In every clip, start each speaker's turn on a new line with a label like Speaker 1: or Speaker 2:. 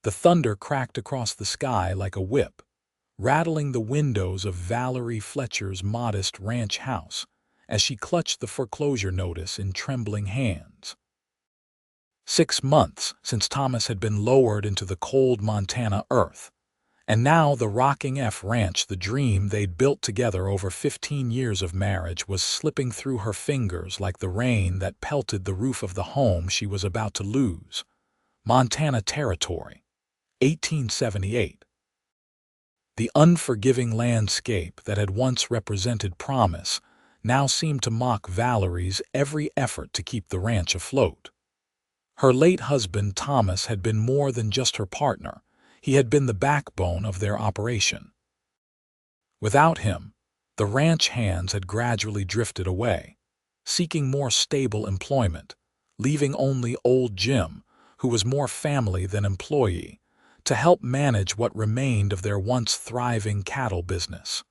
Speaker 1: The thunder cracked across the sky like a whip, rattling the windows of Valerie Fletcher's modest ranch house as she clutched the foreclosure notice in trembling hands. 6 months since Thomas had been lowered into the cold Montana earth, and now the Rocking F Ranch, the dream they'd built together over 15 years of marriage, was slipping through her fingers like the rain that pelted the roof of the home she was about to lose. Montana Territory, 1878. The unforgiving landscape that had once represented promise now seemed to mock Valerie's every effort to keep the ranch afloat. Her late husband, Thomas, had been more than just her partner. He had been the backbone of their operation. Without him, the ranch hands had gradually drifted away, seeking more stable employment, leaving only old Jim, who was more family than employee, to help manage what remained of their once thriving cattle business.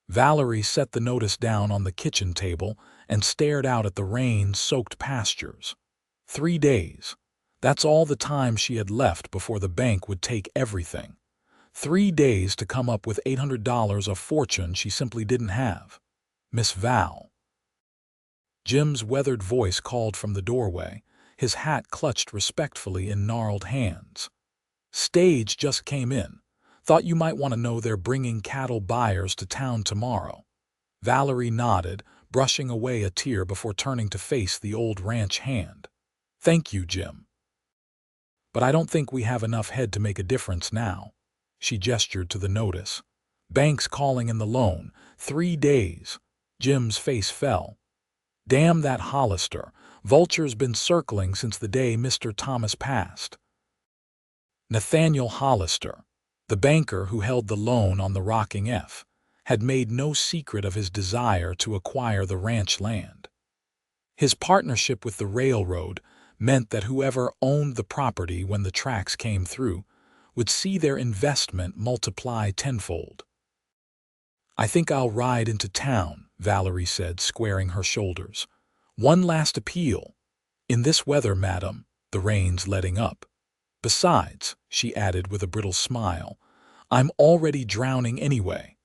Speaker 1: Valerie set the notice down on the kitchen table and stared out at the rain-soaked pastures. 3 days. That's all the time she had left before the bank would take everything. 3 days to come up with $800, a fortune she simply didn't have. Miss Val. Jim's weathered voice called from the doorway, his hat clutched respectfully in gnarled hands. Stage just came in. Thought you might want to know they're bringing cattle buyers to town tomorrow. Valerie nodded, brushing away a tear before turning to face the old ranch hand. Thank you, Jim. But I don't think we have enough head to make a difference now. She gestured to the notice. Bank's calling in the loan. 3 days. Jim's face fell. Damn that Hollister. Vulture's been circling since the day Mr. Thomas passed. Nathaniel Hollister, the banker who held the loan on the Rocking F, had made no secret of his desire to acquire the ranch land. His partnership with the railroad meant that whoever owned the property when the tracks came through would see their investment multiply tenfold. I think I'll ride into town, Valerie said, squaring her shoulders. One last appeal. In this weather, madam, the rain's letting up. Besides, she added with a brittle smile, I'm already drowning anyway.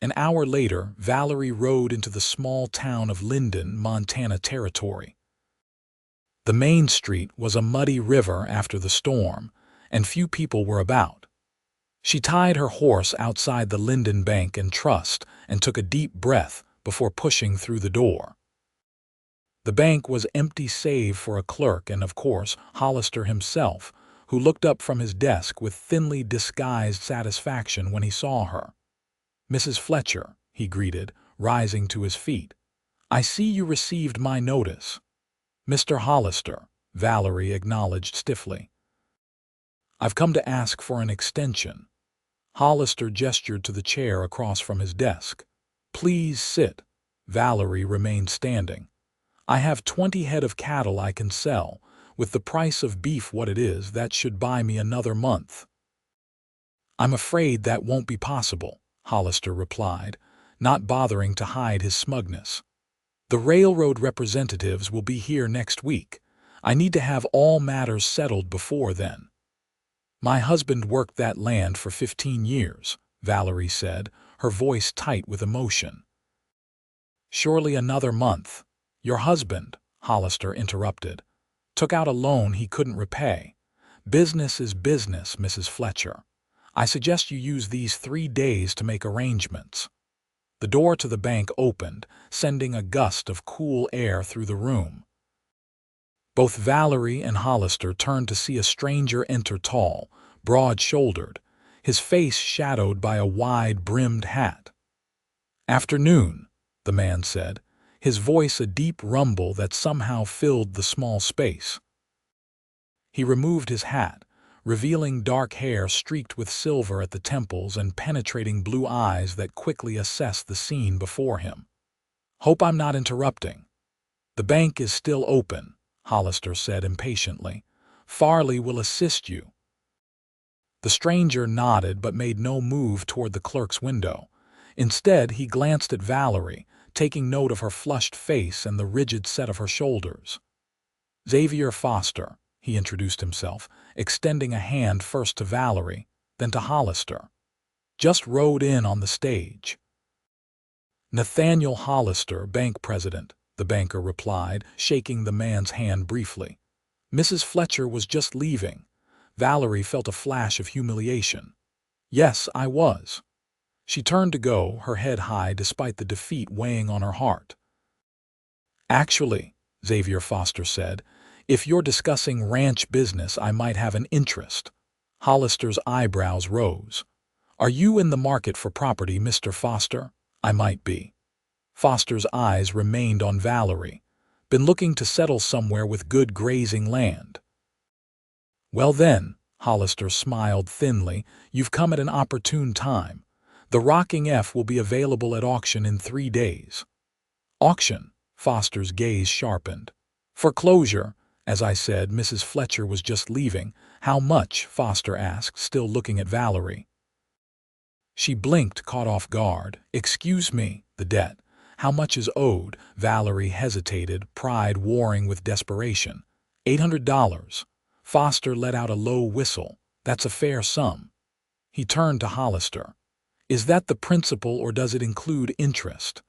Speaker 1: An hour later, Valerie rode into the small town of Linden, Montana Territory. The main street was a muddy river after the storm, and few people were about. She tied her horse outside the Linden Bank and Trust and took a deep breath before pushing through the door. The bank was empty save for a clerk and, of course, Hollister himself, who looked up from his desk with thinly disguised satisfaction when he saw her. Mrs. Fletcher, he greeted, rising to his feet. I see you received my notice. Mr. Hollister, Valerie acknowledged stiffly. I've come to ask for an extension. Hollister gestured to the chair across from his desk. Please sit. Valerie remained standing. I have 20 head of cattle I can sell. With the price of beef what it is, that should buy me another month. I'm afraid that won't be possible, Hollister replied, not bothering to hide his smugness. The railroad representatives will be here next week. I need to have all matters settled before then. My husband worked that land for 15 years, Valerie said, her voice tight with emotion. Surely another month. Your husband, Hollister interrupted, took out a loan he couldn't repay. Business is business, Mrs. Fletcher. I suggest you use these 3 days to make arrangements. The door to the bank opened, sending a gust of cool air through the room. Both Valerie and Hollister turned to see a stranger enter, tall, broad-shouldered, his face shadowed by a wide-brimmed hat. Afternoon, the man said, his voice a deep rumble that somehow filled the small space. He removed his hat, revealing dark hair streaked with silver at the temples and penetrating blue eyes that quickly assessed the scene before him. Hope I'm not interrupting. The bank is still open, Hollister said impatiently. Farley will assist you. The stranger nodded but made no move toward the clerk's window. Instead, he glanced at Valerie, taking note of her flushed face and the rigid set of her shoulders. Xavier Foster, he introduced himself, extending a hand first to Valerie, then to Hollister. "Just rode in on the stage." "Nathaniel Hollister, bank president," the banker replied, shaking the man's hand briefly. "Mrs. Fletcher was just leaving." Valerie felt a flash of humiliation. "Yes, I was." She turned to go, her head high despite the defeat weighing on her heart. "Actually," Xavier Foster said, "if you're discussing ranch business, I might have an interest." Hollister's eyebrows rose. "Are you in the market for property, Mr. Foster?" "I might be." Foster's eyes remained on Valerie. "Been looking to settle somewhere with good grazing land." "Well then," Hollister smiled thinly, "you've come at an opportune time. The Rocking F will be available at auction in 3 days." "Auction?" Foster's gaze sharpened. "Foreclosure. As I said, Mrs. Fletcher was just leaving." "How much?" Foster asked, still looking at Valerie. She blinked, caught off guard. "Excuse me, the debt. How much is owed?" Valerie hesitated, pride warring with desperation. $800. Foster let out a low whistle. "That's a fair sum." He turned to Hollister. "Is that the principal or does it include interest?"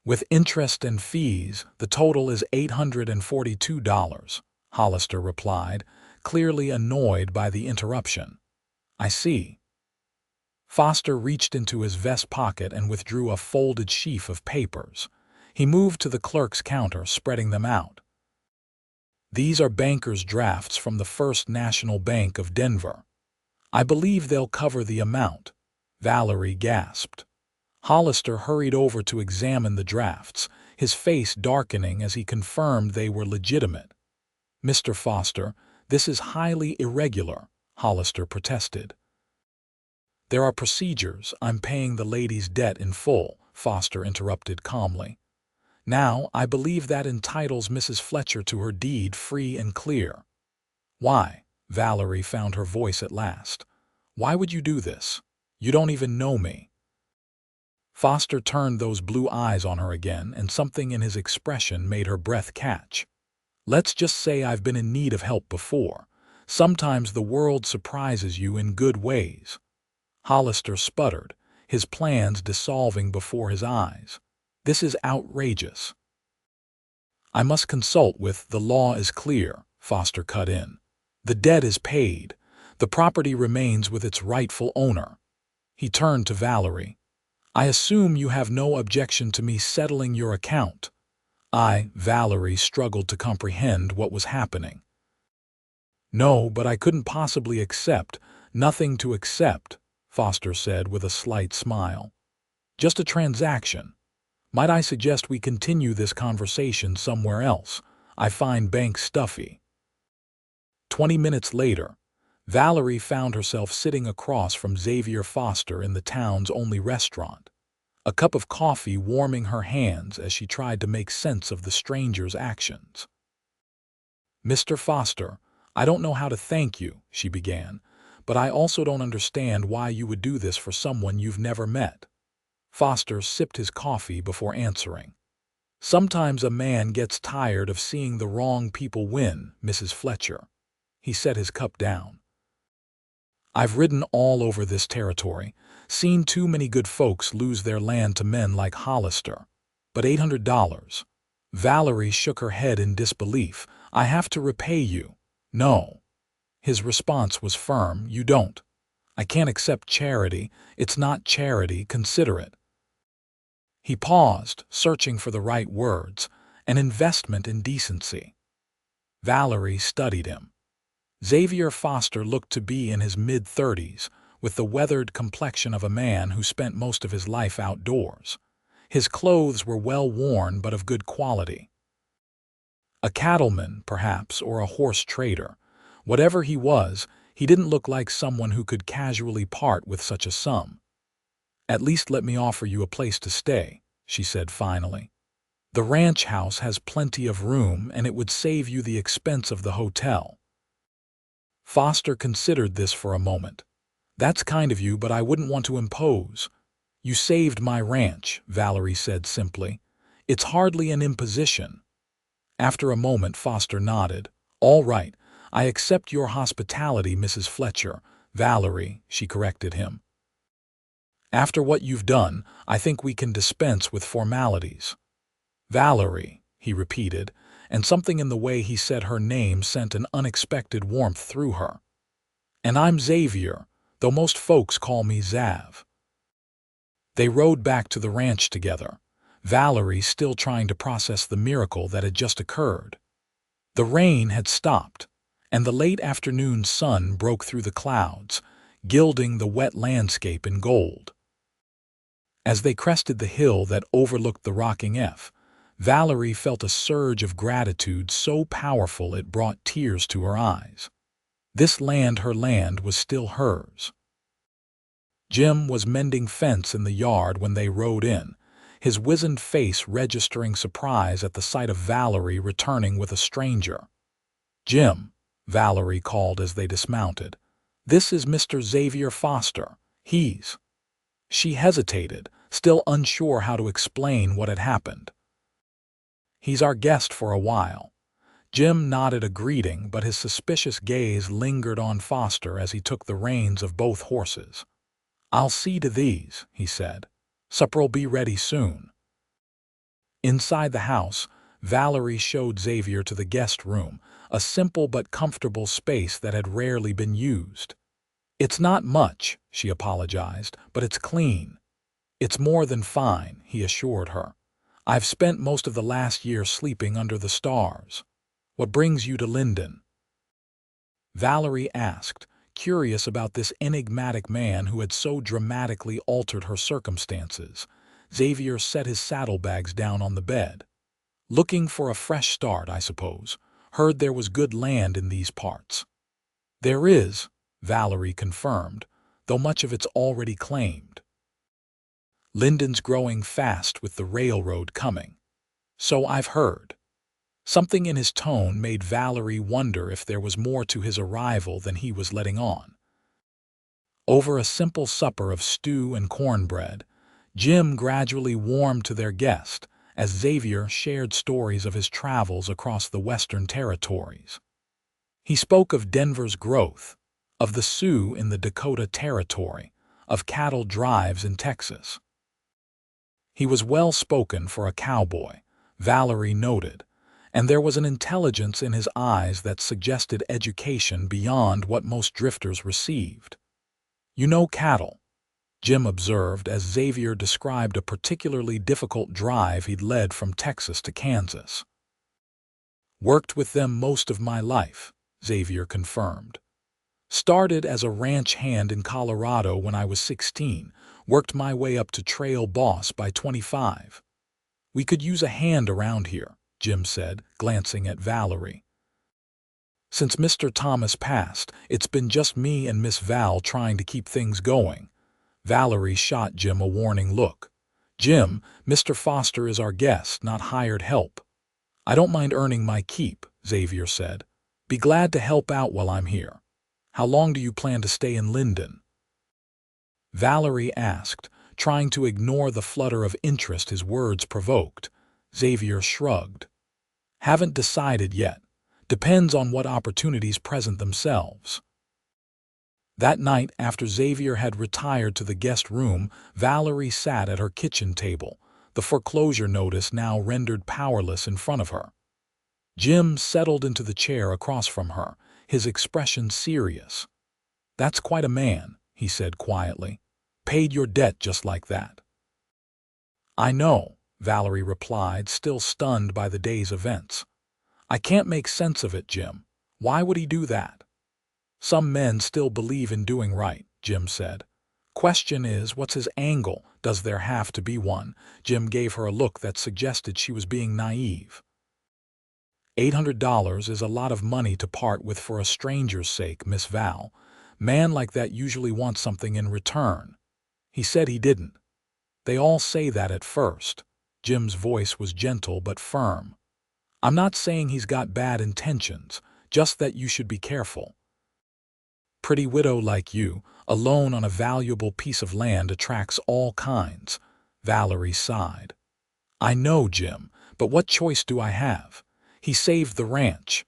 Speaker 1: "With interest and fees, the total is $842, Hollister replied, clearly annoyed by the interruption. "I see." Foster reached into his vest pocket and withdrew a folded sheaf of papers. He moved to the clerk's counter, spreading them out. "These are bankers' drafts from the First National Bank of Denver. I believe they'll cover the amount." Valerie gasped. Hollister hurried over to examine the drafts, his face darkening as he confirmed they were legitimate. "Mr. Foster, this is highly irregular," Hollister protested. "There are procedures. I'm paying the lady's debt in full," Foster interrupted calmly. "Now, I believe that entitles Mrs. Fletcher to her deed free and clear." "Why?" Valerie found her voice at last. "Why would you do this? You don't even know me." Foster turned those blue eyes on her again, and something in his expression made her breath catch. "Let's just say I've been in need of help before. Sometimes the world surprises you in good ways." Hollister sputtered, his plans dissolving before his eyes. "This is outrageous." "I must consult with the law is clear," Foster cut in. "The debt is paid. The property remains with its rightful owner." He turned to Valerie. "I assume you have no objection to me settling your account." Valerie struggled to comprehend what was happening. "No, but I couldn't possibly accept." "Nothing to accept," Foster said with a slight smile. "Just a transaction. Might I suggest we continue this conversation somewhere else? I find banks stuffy." 20 minutes later, Valerie found herself sitting across from Xavier Foster in the town's only restaurant, a cup of coffee warming her hands as she tried to make sense of the stranger's actions. "Mr. Foster, I don't know how to thank you," she began, "but I also don't understand why you would do this for someone you've never met." Foster sipped his coffee before answering. "Sometimes a man gets tired of seeing the wrong people win, Mrs. Fletcher." He set his cup down. "I've ridden all over this territory, seen too many good folks lose their land to men like Hollister. But $800. Valerie shook her head in disbelief. "I have to repay you." "No." His response was firm. "You don't. I can't accept charity. It's not charity. Consider it." He paused, searching for the right words. "An investment in decency." Valerie studied him. Xavier Foster looked to be in his mid-30s, with the weathered complexion of a man who spent most of his life outdoors. His clothes were well worn but of good quality. A cattleman, perhaps, or a horse trader. Whatever he was, he didn't look like someone who could casually part with such a sum. "At least let me offer you a place to stay," she said finally. "The ranch house has plenty of room, and it would save you the expense of the hotel." Foster considered this for a moment. "That's kind of you, but I wouldn't want to impose." "You saved my ranch," Valerie said simply. "It's hardly an imposition." After a moment, Foster nodded. "All right, I accept your hospitality, Mrs. Fletcher. Valerie, she corrected him. After what you've done, I think we can dispense with formalities. Valerie, he repeated, and something in the way he said her name sent an unexpected warmth through her. And I'm Xavier, though most folks call me Zav. They rode back to the ranch together, Valerie still trying to process the miracle that had just occurred. The rain had stopped, and the late afternoon sun broke through the clouds, gilding the wet landscape in gold. As they crested the hill that overlooked the rocking F, Valerie felt a surge of gratitude so powerful it brought tears to her eyes. This land, her land, was still hers. Jim was mending fence in the yard when they rode in, his wizened face registering surprise at the sight of Valerie returning with a stranger. "Jim," Valerie called as they dismounted, "this is Mr. Xavier Foster. He's—" She hesitated, still unsure how to explain what had happened. "He's our guest for a while." Jim nodded a greeting, but his suspicious gaze lingered on Foster as he took the reins of both horses. "I'll see to these," he said. "Supper'll be ready soon." Inside the house, Valerie showed Xavier to the guest room, a simple but comfortable space that had rarely been used. "It's not much," she apologized, "but it's clean." "It's more than fine," he assured her. "I've spent most of the last year sleeping under the stars." "What brings you to Linden?" Valerie asked, curious about this enigmatic man who had so dramatically altered her circumstances. Xavier set his saddlebags down on the bed. "Looking for a fresh start, I suppose. Heard there was good land in these parts." "There is," Valerie confirmed, "though much of it's already claimed. Linden's growing fast with the railroad coming." "So I've heard." Something in his tone made Valerie wonder if there was more to his arrival than he was letting on. Over a simple supper of stew and cornbread, Jim gradually warmed to their guest as Xavier shared stories of his travels across the Western Territories. He spoke of Denver's growth, of the Sioux in the Dakota Territory, of cattle drives in Texas. He was well-spoken for a cowboy, Valerie noted, and there was an intelligence in his eyes that suggested education beyond what most drifters received. "You know cattle," Jim observed as Xavier described a particularly difficult drive he'd led from Texas to Kansas. "Worked with them most of my life," Xavier confirmed. "Started as a ranch hand in Colorado when I was 16, worked my way up to trail boss by 25. We could use a hand around here," Jim said, glancing at Valerie. "Since Mr. Thomas passed, it's been just me and Miss Val trying to keep things going." Valerie shot Jim a warning look. "Jim, Mr. Foster is our guest, not hired help." "I don't mind earning my keep," Xavier said. "Be glad to help out while I'm here. How long do you plan to stay in Linden?" Valerie asked, trying to ignore the flutter of interest his words provoked. Xavier shrugged. "Haven't decided yet. Depends on what opportunities present themselves." That night, after Xavier had retired to the guest room, Valerie sat at her kitchen table, the foreclosure notice now rendered powerless in front of her. Jim settled into the chair across from her, his expression serious. "That's quite a man," he said quietly. "Paid your debt just like that." "I know," Valerie replied, still stunned by the day's events. "I can't make sense of it, Jim. Why would he do that?" "Some men still believe in doing right," Jim said. "Question is, what's his angle? Does there have to be one?" Jim gave her a look that suggested she was being naive. $800 is a lot of money to part with for a stranger's sake, Miss Val. Man like that usually wants something in return." He said he didn't. "They all say that at first." Jim's voice was gentle but firm. "I'm not saying he's got bad intentions, just that you should be careful. Pretty widow like you, alone on a valuable piece of land attracts all kinds." Valerie sighed. "I know, Jim, but what choice do I have? He saved the ranch."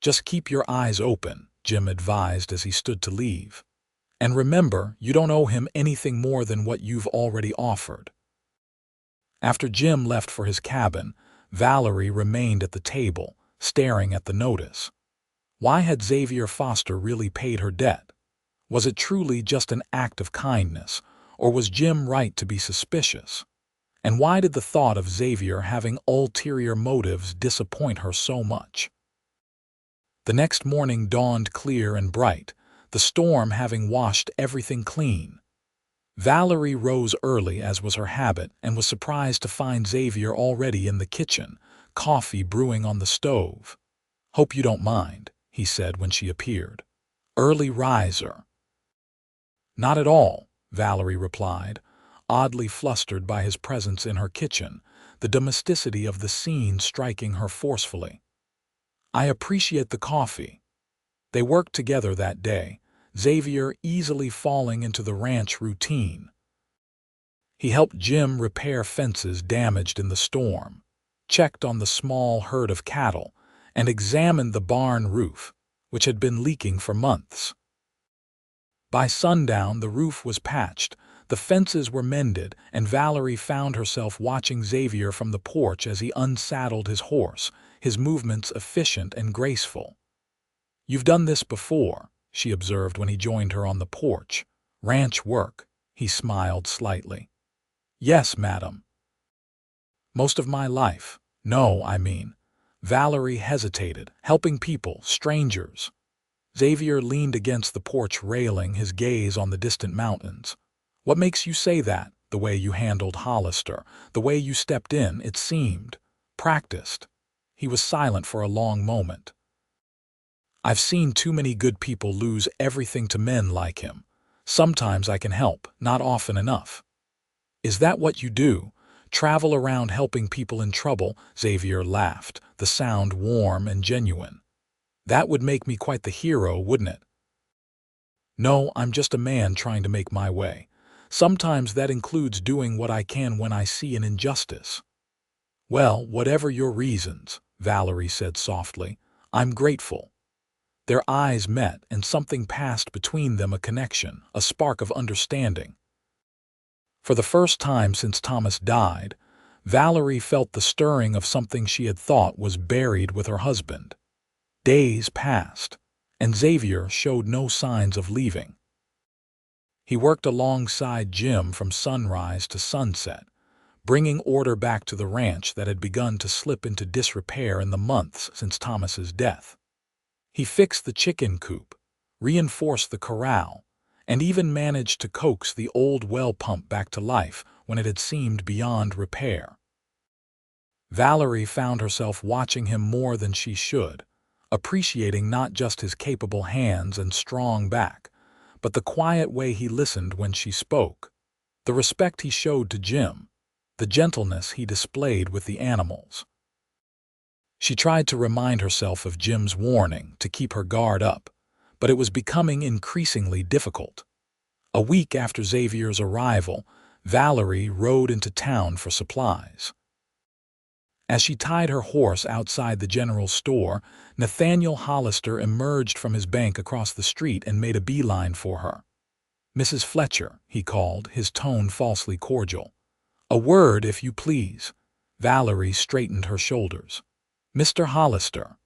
Speaker 1: Just keep your eyes open, Jim advised as he stood to leave. And remember, you don't owe him anything more than what you've already offered. After Jim left for his cabin, Valerie remained at the table, staring at the notice. Why had Xavier Foster really paid her debt? Was it truly just an act of kindness, or was Jim right to be suspicious? And why did the thought of Xavier having ulterior motives disappoint her so much? The next morning dawned clear and bright, the storm having washed everything clean. Valerie rose early, as was her habit, and was surprised to find Xavier already in the kitchen, coffee brewing on the stove. "Hope you don't mind," he said when she appeared. "Early riser." "Not at all," Valerie replied, oddly flustered by his presence in her kitchen, the domesticity of the scene striking her forcefully. "I appreciate the coffee." They worked together that day, Xavier easily falling into the ranch routine. He helped Jim repair fences damaged in the storm, checked on the small herd of cattle, and examined the barn roof, which had been leaking for months. By sundown, the roof was patched, the fences were mended, and Valerie found herself watching Xavier from the porch as he unsaddled his horse, his movements efficient and graceful. "You've done this before," she observed when he joined her on the porch. "Ranch work," he smiled slightly. "Yes, madam." "Most of my life." "No, I mean." Valerie hesitated. "Helping people, strangers." Xavier leaned against the porch railing, his gaze on the distant mountains. "What makes you say that? The way you handled Hollister, the way you stepped in, it seemed practiced." He was silent for a long moment. "I've seen too many good people lose everything to men like him. Sometimes I can help, not often enough." "Is that what you do? Travel around helping people in trouble?" Xavier laughed, the sound warm and genuine. "That would make me quite the hero, wouldn't it?" "No, I'm just a man trying to make my way. Sometimes that includes doing what I can when I see an injustice." "Well, whatever your reasons," Valerie said softly, "I'm grateful." Their eyes met, and something passed between them, a connection, a spark of understanding. For the first time since Thomas died, Valerie felt the stirring of something she had thought was buried with her husband. Days passed, and Xavier showed no signs of leaving. He worked alongside Jim from sunrise to sunset, bringing order back to the ranch that had begun to slip into disrepair in the months since Thomas's death. He fixed the chicken coop, reinforced the corral, and even managed to coax the old well pump back to life when it had seemed beyond repair. Valerie found herself watching him more than she should, appreciating not just his capable hands and strong back, but the quiet way he listened when she spoke, the respect he showed to Jim, the gentleness he displayed with the animals. She tried to remind herself of Jim's warning to keep her guard up, but it was becoming increasingly difficult. A week after Xavier's arrival, Valerie rode into town for supplies. As she tied her horse outside the general store, Nathaniel Hollister emerged from his bank across the street and made a beeline for her. "Mrs. Fletcher," he called, his tone falsely cordial. "A word, if you please." Valerie straightened her shoulders. "Mr. Hollister."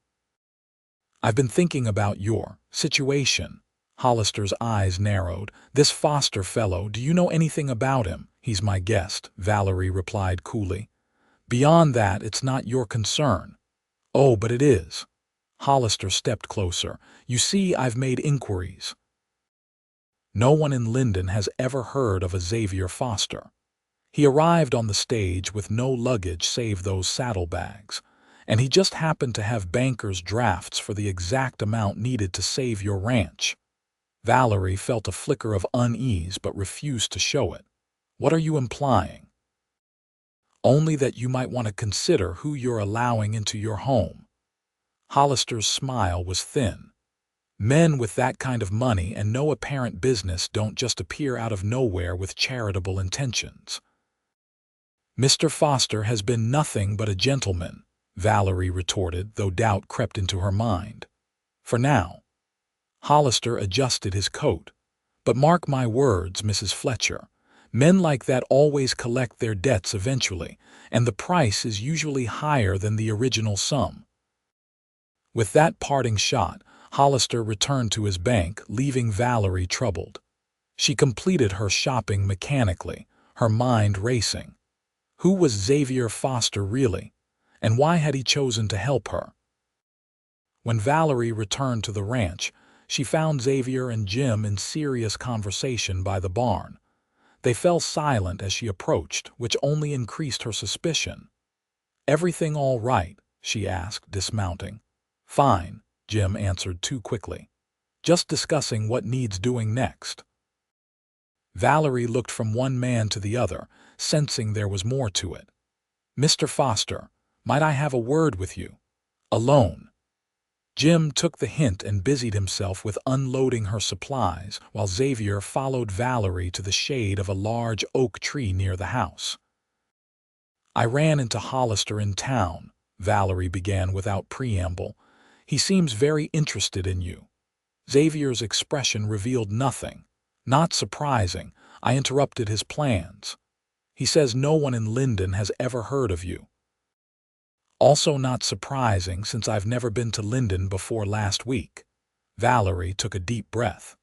Speaker 1: "I've been thinking about your situation." Hollister's eyes narrowed. "This Foster fellow, do you know anything about him?" "He's my guest," Valerie replied coolly. "Beyond that, it's not your concern." "Oh, but it is." Hollister stepped closer. "You see, I've made inquiries." No one in Linden has ever heard of a Xavier Foster. He arrived on the stage with no luggage save those saddlebags, and he just happened to have banker's drafts for the exact amount needed to save your ranch. Valerie felt a flicker of unease but refused to show it. "What are you implying?" "Only that you might want to consider who you're allowing into your home." Hollister's smile was thin. "Men with that kind of money and no apparent business don't just appear out of nowhere with charitable intentions." "Mr. Foster has been nothing but a gentleman," Valerie retorted, though doubt crept into her mind. For now. Hollister adjusted his coat. But mark my words, Mrs. Fletcher. Men like that always collect their debts eventually, and the price is usually higher than the original sum. With that parting shot, Hollister returned to his bank, leaving Valerie troubled. She completed her shopping mechanically, her mind racing. Who was Xavier Foster really? And why had he chosen to help her? When Valerie returned to the ranch, she found Xavier and Jim in serious conversation by the barn. They fell silent as she approached, which only increased her suspicion. "Everything all right?" she asked, dismounting. "Fine," Jim answered too quickly. "Just discussing what needs doing next." Valerie looked from one man to the other, sensing there was more to it. "Mr. Foster, might I have a word with you? Alone." Jim took the hint and busied himself with unloading her supplies, while Xavier followed Valerie to the shade of a large oak tree near the house. "I ran into Hollister in town," Valerie began without preamble. "He seems very interested in you." Xavier's expression revealed nothing. "Not surprising, I interrupted his plans. He says no one in Linden has ever heard of you." "Also not surprising, since I've never been to Linden before last week." Valerie took a deep breath.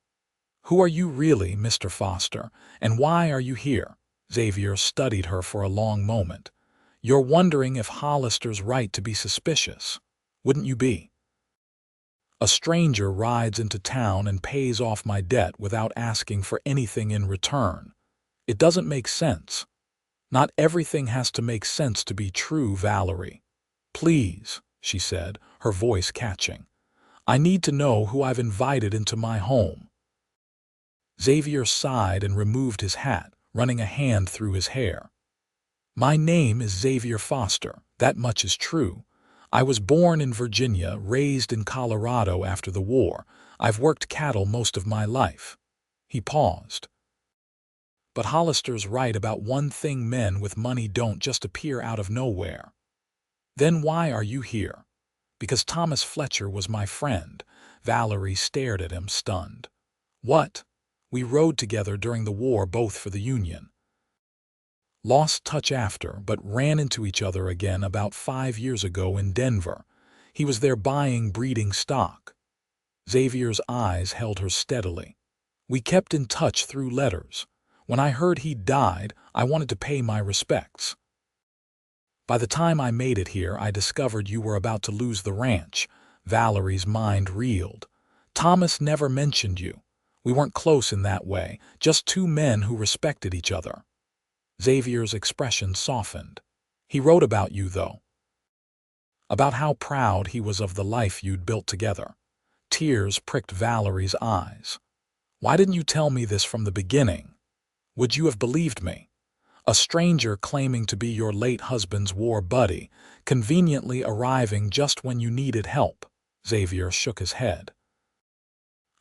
Speaker 1: "Who are you really, Mr. Foster, and why are you here?" Xavier studied her for a long moment. "You're wondering if Hollister's right to be suspicious. Wouldn't you be? A stranger rides into town and pays off my debt without asking for anything in return. It doesn't make sense." "Not everything has to make sense to be true, Valerie. Please," she said, her voice catching. "I need to know who I've invited into my home." Xavier sighed and removed his hat, running a hand through his hair. "My name is Xavier Foster, that much is true. I was born in Virginia, raised in Colorado after the war. I've worked cattle most of my life." He paused. "But Hollister's right about one thing: men with money don't just appear out of nowhere." "Then why are you here?" "Because Thomas Fletcher was my friend." Valerie stared at him, stunned. "What?" "We rode together during the war, both for the Union. Lost touch after, but ran into each other again about 5 years ago in Denver. He was there buying breeding stock." Xavier's eyes held her steadily. "We kept in touch through letters. When I heard he'd died, I wanted to pay my respects. By the time I made it here, I discovered you were about to lose the ranch." Valerie's mind reeled. "Thomas never mentioned you. We weren't close in that way, just two men who respected each other." Xavier's expression softened. "He wrote about you, though. About how proud he was of the life you'd built together." Tears pricked Valerie's eyes. "Why didn't you tell me this from the beginning? Would you have believed me? A stranger claiming to be your late husband's war buddy, conveniently arriving just when you needed help." Xavier shook his head.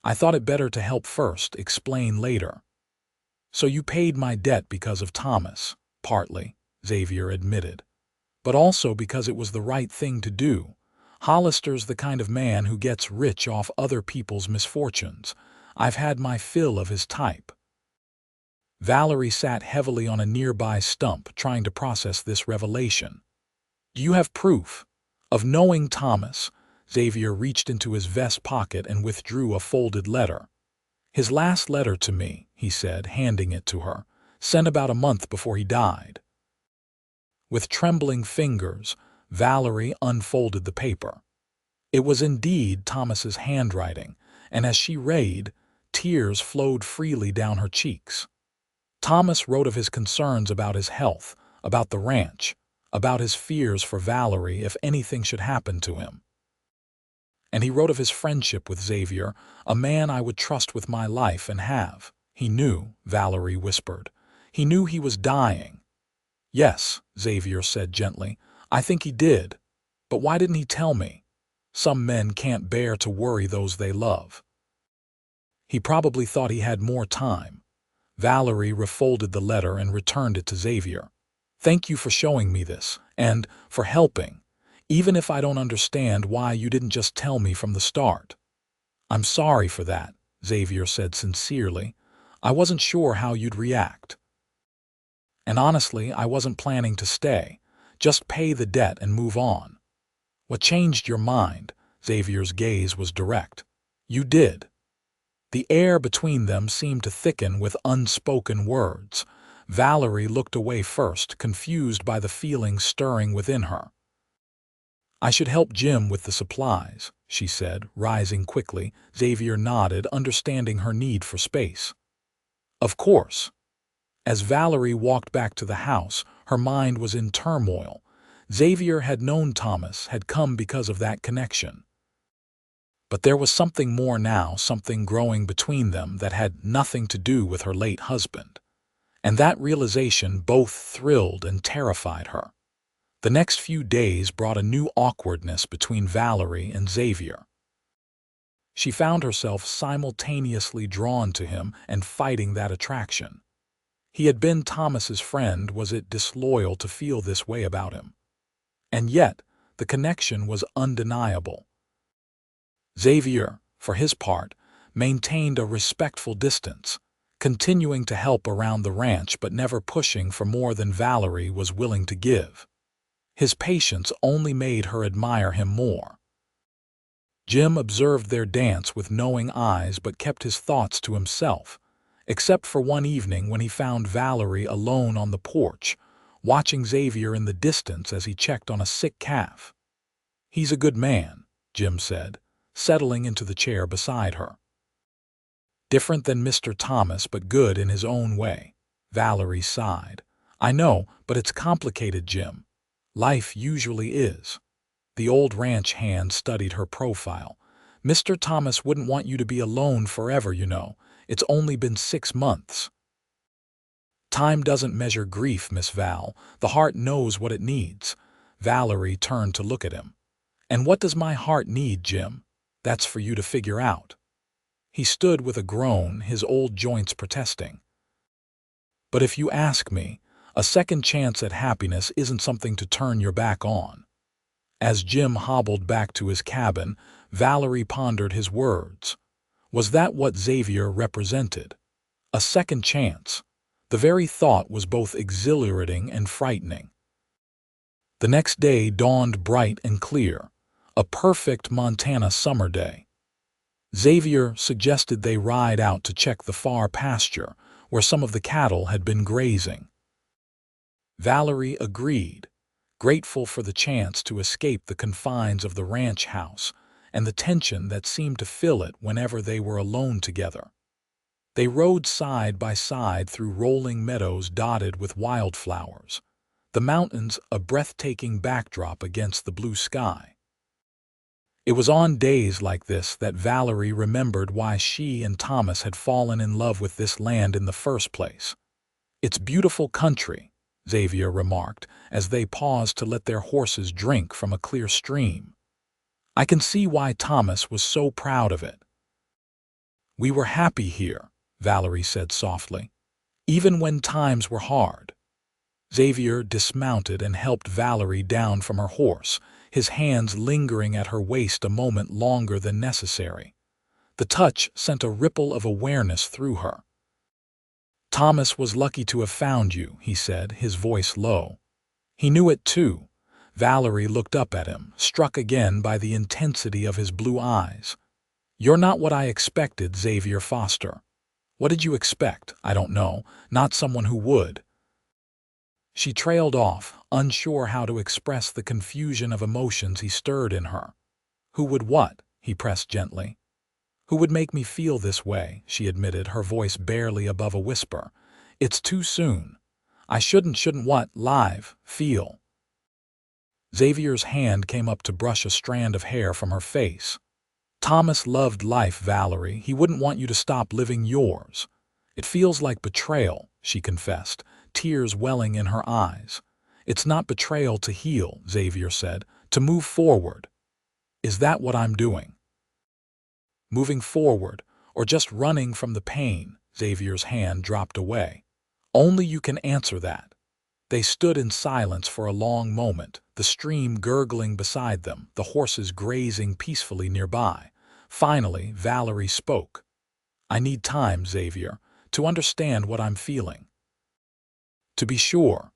Speaker 1: "I thought it better to help first, explain later." "So you paid my debt because of Thomas?" "Partly," Xavier admitted. "But also because it was the right thing to do. Hollister's the kind of man who gets rich off other people's misfortunes. I've had my fill of his type." Valerie sat heavily on a nearby stump, trying to process this revelation. "Do you have proof of knowing Thomas?" Xavier reached into his vest pocket and withdrew a folded letter. "His last letter to me," he said, handing it to her, "sent about a month before he died." With trembling fingers, Valerie unfolded the paper. It was indeed Thomas's handwriting, and as she read, tears flowed freely down her cheeks. Thomas wrote of his concerns about his health, about the ranch, about his fears for Valerie if anything should happen to him. And he wrote of his friendship with Xavier, "a man I would trust with my life and have." "He knew," Valerie whispered. "He knew he was dying." "Yes," Xavier said gently, "I think he did. But why didn't he tell me? Some men can't bear to worry those they love." "He probably thought he had more time." Valerie refolded the letter and returned it to Xavier. "Thank you for showing me this, and for helping, even if I don't understand why you didn't just tell me from the start." I'm sorry for that, Xavier said sincerely. I wasn't sure how you'd react. And honestly, I wasn't planning to stay. Just pay the debt and move on. What changed your mind? Xavier's gaze was direct. You did. The air between them seemed to thicken with unspoken words. Valerie looked away first, confused by the feeling stirring within her. I should help Jim with the supplies, she said, rising quickly. Xavier nodded, understanding her need for space. Of course. As Valerie walked back to the house, her mind was in turmoil. Xavier had known Thomas had come because of that connection. But there was something more now, something growing between them that had nothing to do with her late husband. And that realization both thrilled and terrified her. The next few days brought a new awkwardness between Valerie and Xavier. She found herself simultaneously drawn to him and fighting that attraction. He had been Thomas's friend. Was it disloyal to feel this way about him? And yet, the connection was undeniable. Xavier, for his part, maintained a respectful distance, continuing to help around the ranch but never pushing for more than Valerie was willing to give. His patience only made her admire him more. Jim observed their dance with knowing eyes but kept his thoughts to himself, except for one evening when he found Valerie alone on the porch, watching Xavier in the distance as he checked on a sick calf. He's a good man, Jim said, settling into the chair beside her. Different than Mr. Thomas, but good in his own way. Valerie sighed. I know, but it's complicated, Jim. Life usually is. The old ranch hand studied her profile. Mr. Thomas wouldn't want you to be alone forever, you know. It's only been 6 months. Time doesn't measure grief, Miss Val. The heart knows what it needs. Valerie turned to look at him. And what does my heart need, Jim? That's for you to figure out. He stood with a groan, his old joints protesting. But if you ask me, a second chance at happiness isn't something to turn your back on. As Jim hobbled back to his cabin, Valerie pondered his words. Was that what Xavier represented? A second chance. The very thought was both exhilarating and frightening. The next day dawned bright and clear, a perfect Montana summer day. Xavier suggested they ride out to check the far pasture where some of the cattle had been grazing. Valerie agreed, grateful for the chance to escape the confines of the ranch house and the tension that seemed to fill it whenever they were alone together. They rode side by side through rolling meadows dotted with wildflowers, the mountains a breathtaking backdrop against the blue sky. It was on days like this that Valerie remembered why she and Thomas had fallen in love with this land in the first place. It's beautiful country, Xavier remarked as they paused to let their horses drink from a clear stream. I can see why Thomas was so proud of it. We were happy here, Valerie said softly, even when times were hard. Xavier dismounted and helped Valerie down from her horse, his hands lingering at her waist a moment longer than necessary. The touch sent a ripple of awareness through her. Thomas was lucky to have found you, he said, his voice low. He knew it too. Valerie looked up at him, struck again by the intensity of his blue eyes. You're not what I expected, Xavier Foster. What did you expect? I don't know. Not someone who would. She trailed off, unsure how to express the confusion of emotions he stirred in her. Who would what? He pressed gently. Who would make me feel this way? She admitted, her voice barely above a whisper. It's too soon. I shouldn't what? Feel. Xavier's hand came up to brush a strand of hair from her face. Thomas loved life, Valerie. He wouldn't want you to stop living yours. It feels like betrayal, she confessed, tears welling in her eyes. It's not betrayal to heal, Xavier said, to move forward. Is that what I'm doing? Moving forward, or just running from the pain? Xavier's hand dropped away. Only you can answer that. They stood in silence for a long moment, the stream gurgling beside them, the horses grazing peacefully nearby. Finally, Valerie spoke. "I need time, Xavier, to understand what I'm feeling." "To be sure.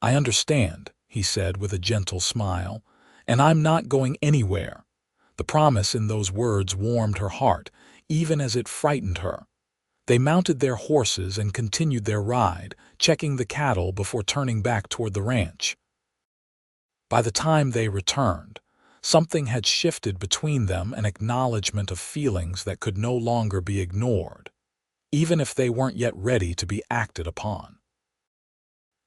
Speaker 1: I understand," he said with a gentle smile, "and I'm not going anywhere." The promise in those words warmed her heart, even as it frightened her. They mounted their horses and continued their ride, checking the cattle before turning back toward the ranch. By the time they returned, something had shifted between them, an acknowledgement of feelings that could no longer be ignored, even if they weren't yet ready to be acted upon.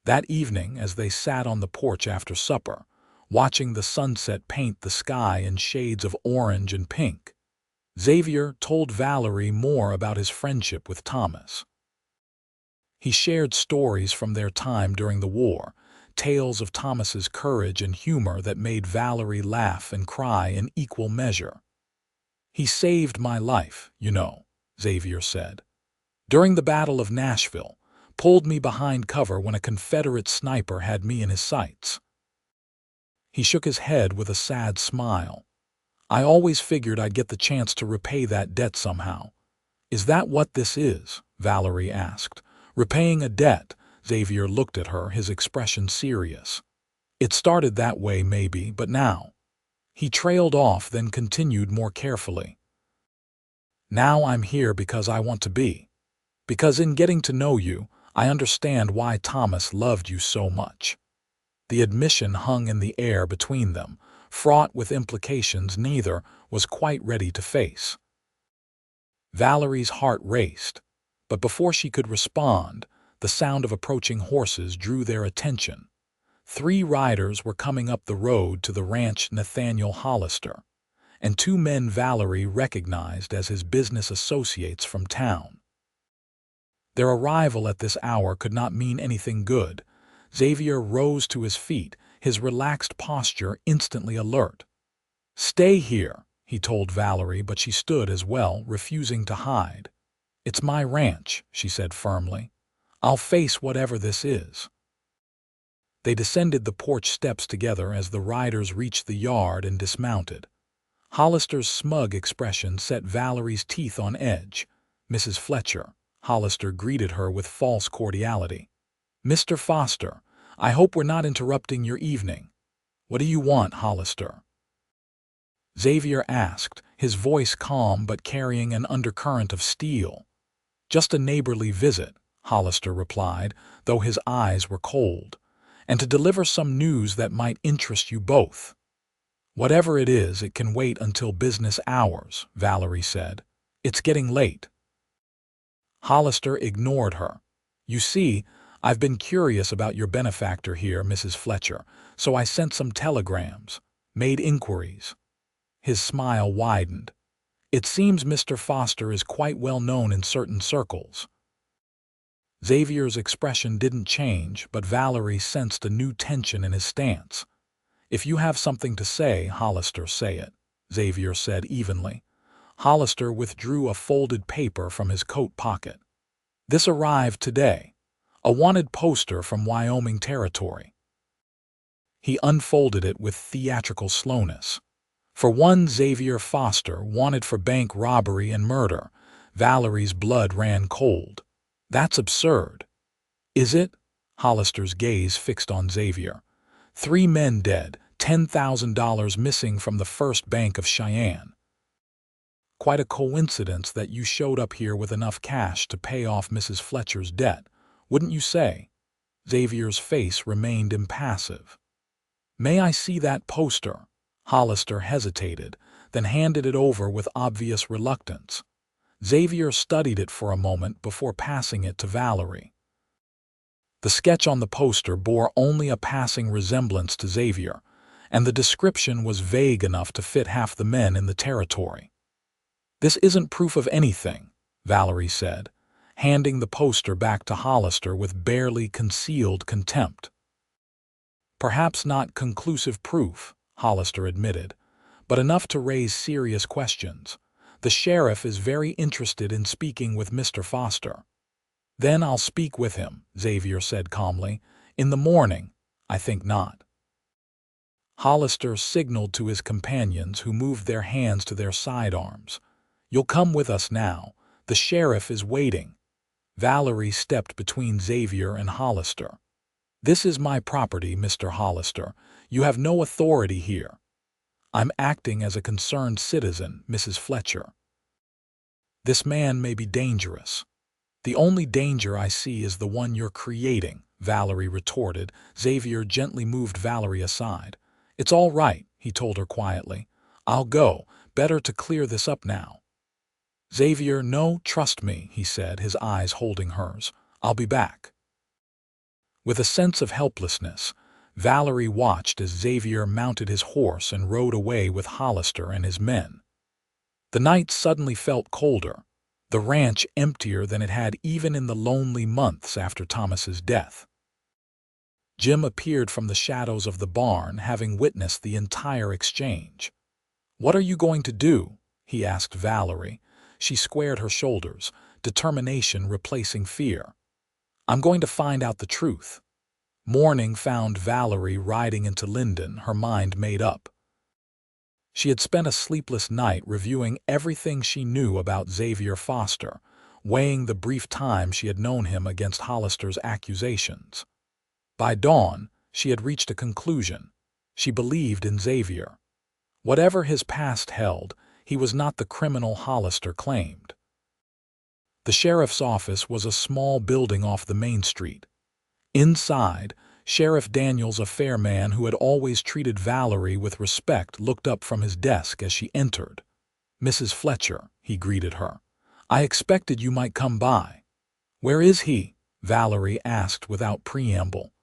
Speaker 1: That evening, as they sat on the porch after supper, watching the sunset paint the sky in shades of orange and pink, Xavier told Valerie more about his friendship with Thomas. He shared stories from their time during the war, tales of Thomas's courage and humor that made Valerie laugh and cry in equal measure. "He saved my life, you know," Xavier said. "During the Battle of Nashville, pulled me behind cover when a Confederate sniper had me in his sights." He shook his head with a sad smile. "I always figured I'd get the chance to repay that debt somehow." "Is that what this is?" Valerie asked. "Repaying a debt?" Xavier looked at her, his expression serious. "It started that way maybe, but now—" He trailed off, then continued more carefully. "Now I'm here because I want to be. Because in getting to know you, I understand why Thomas loved you so much." The admission hung in the air between them, fraught with implications neither was quite ready to face. Valerie's heart raced, but before she could respond, the sound of approaching horses drew their attention. 3 riders were coming up the road to the ranch Nathaniel Hollister, and 2 men Valerie recognized as his business associates from town. Their arrival at this hour could not mean anything good. Xavier rose to his feet, his relaxed posture instantly alert. "Stay here," he told Valerie, but she stood as well, refusing to hide. "It's my ranch," she said firmly. "I'll face whatever this is." They descended the porch steps together as the riders reached the yard and dismounted. Hollister's smug expression set Valerie's teeth on edge. "Mrs. Fletcher," Hollister greeted her with false cordiality. "Mr. Foster, I hope we're not interrupting your evening." "What do you want, Hollister?" Xavier asked, his voice calm but carrying an undercurrent of steel. "Just a neighborly visit," Hollister replied, though his eyes were cold, "and to deliver some news that might interest you both." "Whatever it is, it can wait until business hours," Valerie said. "It's getting late." Hollister ignored her. "You see, I've been curious about your benefactor here, Mrs. Fletcher, so I sent some telegrams, made inquiries." His smile widened. "It seems Mr. Foster is quite well known in certain circles." Xavier's expression didn't change, but Valerie sensed a new tension in his stance. "If you have something to say, Hollister, say it," Xavier said evenly. Hollister withdrew a folded paper from his coat pocket. "This arrived today. A wanted poster from Wyoming Territory." He unfolded it with theatrical slowness. "For one Xavier Foster, wanted for bank robbery and murder." Valerie's blood ran cold. "That's absurd." "Is it?" Hollister's gaze fixed on Xavier. 3 men dead, $10,000 missing from the First Bank of Cheyenne. Quite a coincidence that you showed up here with enough cash to pay off Mrs. Fletcher's debt, wouldn't you say? Xavier's face remained impassive. "May I see that poster?" Hollister hesitated, then handed it over with obvious reluctance. Xavier studied it for a moment before passing it to Valerie. The sketch on the poster bore only a passing resemblance to Xavier, and the description was vague enough to fit half the men in the territory. "This isn't proof of anything," Valerie said, handing the poster back to Hollister with barely concealed contempt. "Perhaps not conclusive proof," Hollister admitted, "but enough to raise serious questions. The sheriff is very interested in speaking with Mr. Foster." "Then I'll speak with him," Xavier said calmly. "In the morning, I think not." Hollister signaled to his companions, who moved their hands to their sidearms. "You'll come with us now. The sheriff is waiting." Valerie stepped between Xavier and Hollister. "This is my property, Mr. Hollister. You have no authority here." "I'm acting as a concerned citizen, Mrs. Fletcher." "This man may be dangerous." "The only danger I see is the one you're creating," Valerie retorted. Xavier gently moved Valerie aside. "It's all right," he told her quietly. "I'll go. Better to clear this up now." "Xavier, no, trust me," he said, his eyes holding hers. "I'll be back." With a sense of helplessness, Valerie watched as Xavier mounted his horse and rode away with Hollister and his men. The night suddenly felt colder, the ranch emptier than it had even in the lonely months after Thomas's death. Jim appeared from the shadows of the barn, having witnessed the entire exchange. "What are you going to do?" he asked Valerie. She squared her shoulders, determination replacing fear. "I'm going to find out the truth." Morning found Valerie riding into Linden, her mind made up. She had spent a sleepless night reviewing everything she knew about Xavier Foster, weighing the brief time she had known him against Hollister's accusations. By dawn, she had reached a conclusion. She believed in Xavier. Whatever his past held, he was not the criminal Hollister claimed. The sheriff's office was a small building off the main street. Inside, Sheriff Daniels, a fair man who had always treated Valerie with respect, looked up from his desk as she entered. "Mrs. Fletcher," he greeted her. "I expected you might come by." "Where is he?" Valerie asked without preamble.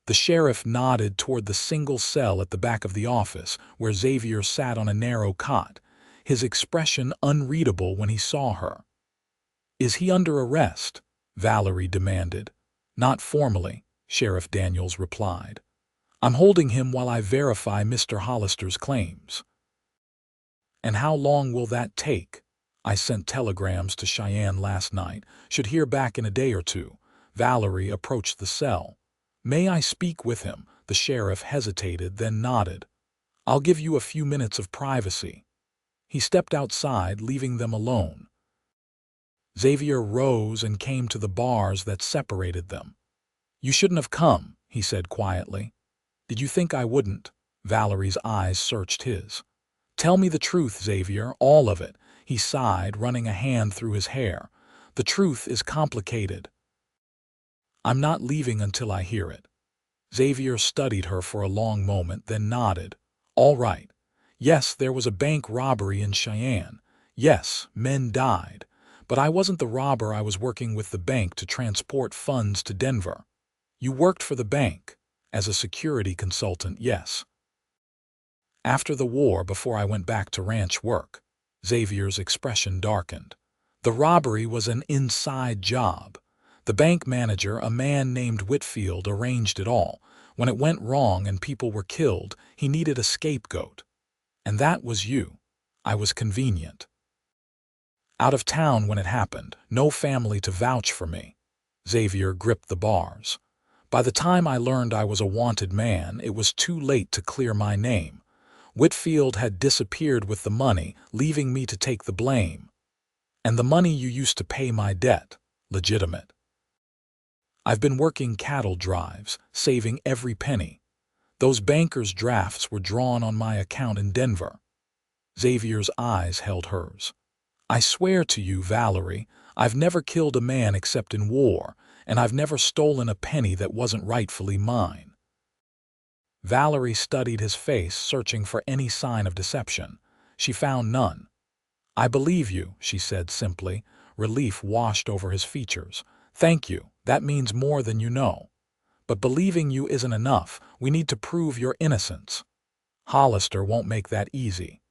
Speaker 1: The sheriff nodded toward the single cell at the back of the office, where Xavier sat on a narrow cot, his expression unreadable when he saw her. "Is he under arrest?" Valerie demanded. "Not formally," Sheriff Daniels replied. "I'm holding him while I verify Mr. Hollister's claims." "And how long will that take?" "I sent telegrams to Cheyenne last night. Should hear back in a day or two." Valerie approached the cell. "May I speak with him?" The sheriff hesitated, then nodded. "I'll give you a few minutes of privacy." He stepped outside, leaving them alone. Xavier rose and came to the bars that separated them. "You shouldn't have come," he said quietly. "Did you think I wouldn't?" Valerie's eyes searched his. "Tell me the truth, Xavier, all of it," he sighed, running a hand through his hair. "The truth is complicated." "I'm not leaving until I hear it." Xavier studied her for a long moment, then nodded. "All right. Yes, there was a bank robbery in Cheyenne. Yes, men died. But I wasn't the robber. I was working with the bank to transport funds to Denver." "You worked for the bank?" "As a security consultant, yes. After the war, before I went back to ranch work." Xavier's expression darkened. "The robbery was an inside job. The bank manager, a man named Whitfield, arranged it all. When it went wrong and people were killed, he needed a scapegoat. And that was you. I was convenient. Out of town when it happened, no family to vouch for me." Xavier gripped the bars. "By the time I learned I was a wanted man, it was too late to clear my name. Whitfield had disappeared with the money, leaving me to take the blame. And the money you used to pay my debt, legitimate. I've been working cattle drives, saving every penny. Those bankers' drafts were drawn on my account in Denver." Xavier's eyes held hers. "I swear to you, Valerie, I've never killed a man except in war, and I've never stolen a penny that wasn't rightfully mine." Valerie studied his face, searching for any sign of deception. She found none. "I believe you," she said simply. Relief washed over his features. "Thank you. That means more than you know. But believing you isn't enough. We need to prove your innocence. Hollister won't make that easy.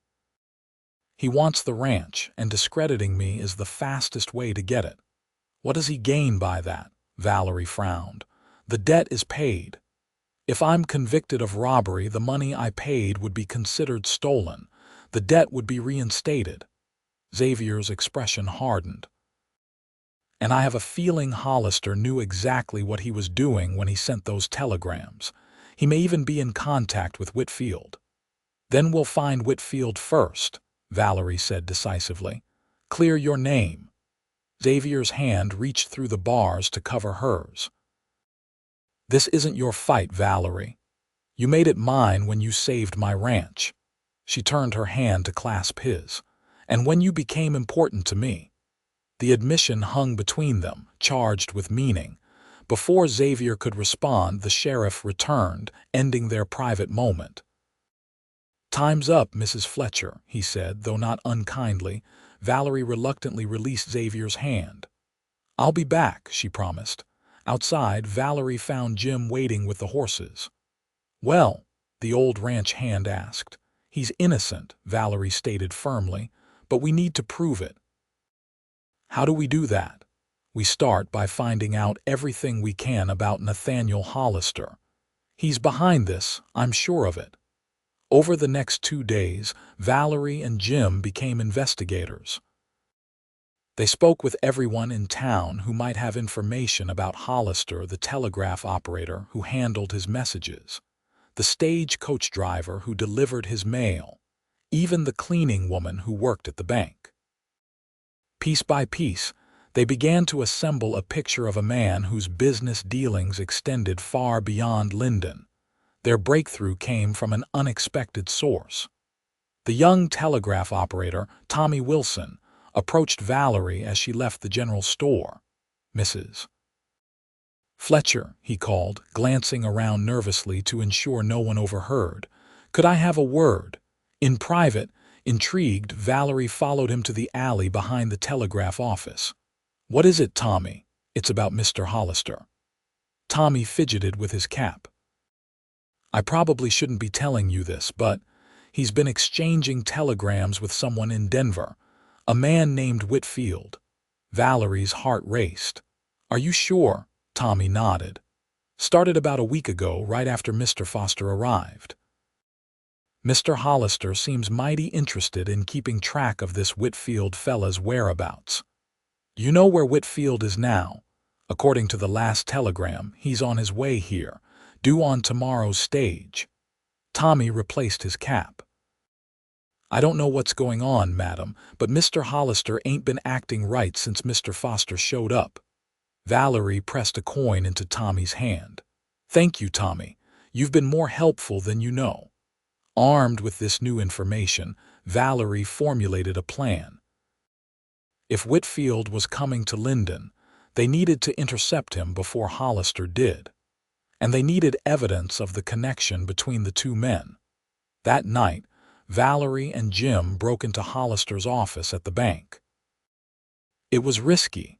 Speaker 1: He wants the ranch, and discrediting me is the fastest way to get it." "What does he gain by that?" Valerie frowned. "The debt is paid. If I'm convicted of robbery, the money I paid would be considered stolen. The debt would be reinstated." Xavier's expression hardened. "And I have a feeling Hollister knew exactly what he was doing when he sent those telegrams. He may even be in contact with Whitfield. Then we'll find Whitfield first, Valerie said decisively. Clear your name. Xavier's hand reached through the bars to cover hers. This isn't your fight, Valerie. You made it mine when you saved my ranch. She turned her hand to clasp his. And when you became important to me. The admission hung between them, charged with meaning. Before Xavier could respond, the sheriff returned, ending their private moment. Time's up, Mrs. Fletcher, he said, though not unkindly. Valerie reluctantly released Xavier's hand. I'll be back, she promised. Outside, Valerie found Jim waiting with the horses. Well, the old ranch hand asked. He's innocent, Valerie stated firmly, but we need to prove it. How do we do that? We start by finding out everything we can about Nathaniel Hollister. He's behind this, I'm sure of it. Over the next 2 days, Valerie and Jim became investigators. They spoke with everyone in town who might have information about Hollister, the telegraph operator who handled his messages, the stagecoach driver who delivered his mail, even the cleaning woman who worked at the bank. Piece by piece, they began to assemble a picture of a man whose business dealings extended far beyond Linden. Their breakthrough came from an unexpected source. The young telegraph operator, Tommy Wilson, approached Valerie as she left the general store. Mrs. Fletcher, he called, glancing around nervously to ensure no one overheard. Could I have a word? In private, intrigued, Valerie followed him to the alley behind the telegraph office. What is it, Tommy? It's about Mr. Hollister. Tommy fidgeted with his cap. I probably shouldn't be telling you this, but he's been exchanging telegrams with someone in Denver, a man named Whitfield. Valerie's heart raced. Are you sure? Tommy nodded. Started about a week ago, right after Mr. Foster arrived. Mr. Hollister seems mighty interested in keeping track of this Whitfield fella's whereabouts. You know where Whitfield is now? According to the last telegram, he's on his way here, due on tomorrow's stage. Tommy replaced his cap. I don't know what's going on, madam, but Mr. Hollister ain't been acting right since Mr. Foster showed up. Valerie pressed a coin into Tommy's hand. Thank you, Tommy. You've been more helpful than you know. Armed with this new information, Valerie formulated a plan. If Whitfield was coming to Linden, they needed to intercept him before Hollister did. And they needed evidence of the connection between the two men. That night, Valerie and Jim broke into Hollister's office at the bank. It was risky,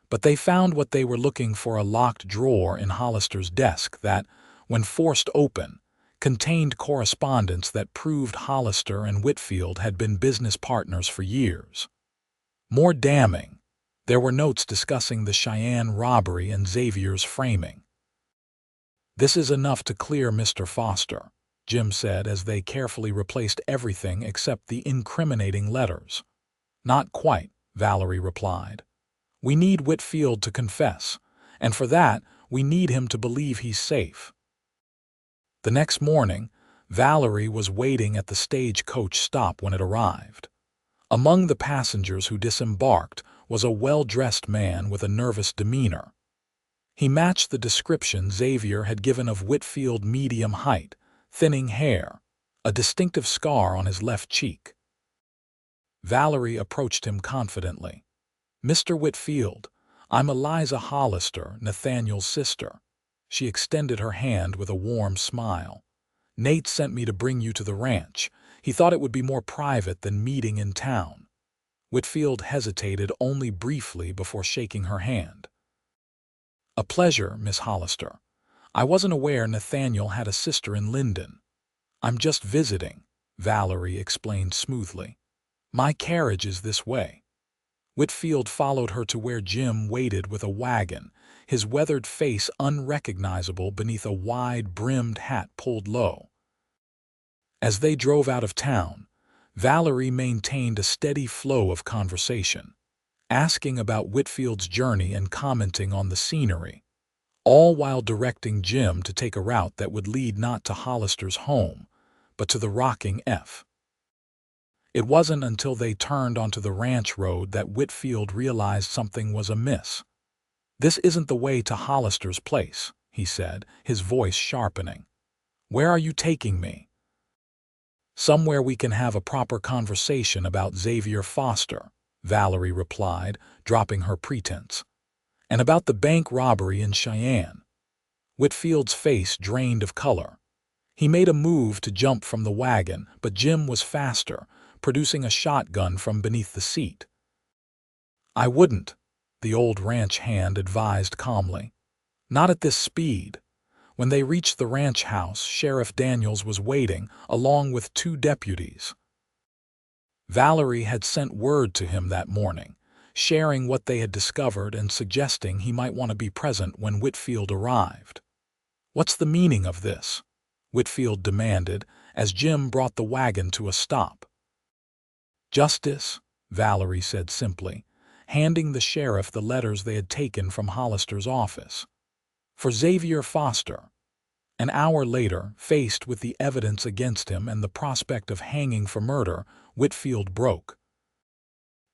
Speaker 1: but they found what they were looking for: a locked drawer in Hollister's desk that, when forced open, contained correspondence that proved Hollister and Whitfield had been business partners for years. More damning, there were notes discussing the Cheyenne robbery and Xavier's framing. This is enough to clear Mr. Foster, Jim said as they carefully replaced everything except the incriminating letters. Not quite, Valerie replied. We need Whitfield to confess, and for that, we need him to believe he's safe. The next morning, Valerie was waiting at the stagecoach stop when it arrived. Among the passengers who disembarked was a well-dressed man with a nervous demeanor. He matched the description Xavier had given of Whitfield: medium height, thinning hair, a distinctive scar on his left cheek. Valerie approached him confidently. Mr. Whitfield, I'm Eliza Hollister, Nathaniel's sister. She extended her hand with a warm smile. Nate sent me to bring you to the ranch. He thought it would be more private than meeting in town. Whitfield hesitated only briefly before shaking her hand. A pleasure, Miss Hollister. I wasn't aware Nathaniel had a sister in Linden. I'm just visiting, Valerie explained smoothly. My carriage is this way. Whitfield followed her to where Jim waited with a wagon, his weathered face unrecognizable beneath a wide-brimmed hat pulled low. As they drove out of town, Valerie maintained a steady flow of conversation, asking about Whitfield's journey and commenting on the scenery. all while directing Jim to take a route that would lead not to Hollister's home, but to the rocking F. It wasn't until they turned onto the ranch road that Whitfield realized something was amiss. "This isn't the way to Hollister's place," he said, his voice sharpening. "Where are you taking me?" "Somewhere we can have a proper conversation about Xavier Foster," Valerie replied, dropping her pretense. "And about the bank robbery in Cheyenne." Whitfield's face drained of color. He made a move to jump from the wagon, but Jim was faster, producing a shotgun from beneath the seat. "I wouldn't," the old ranch hand advised calmly. "Not at this speed." When they reached the ranch house, Sheriff Daniels was waiting, along with 2 deputies. Valerie had sent word to him that morning, sharing what they had discovered and suggesting he might want to be present when Whitfield arrived. "What's the meaning of this?" Whitfield demanded, as Jim brought the wagon to a stop. "Justice," Valerie said simply, handing the sheriff the letters they had taken from Hollister's office. "For Xavier Foster." An hour later, faced with the evidence against him and the prospect of hanging for murder, Whitfield broke.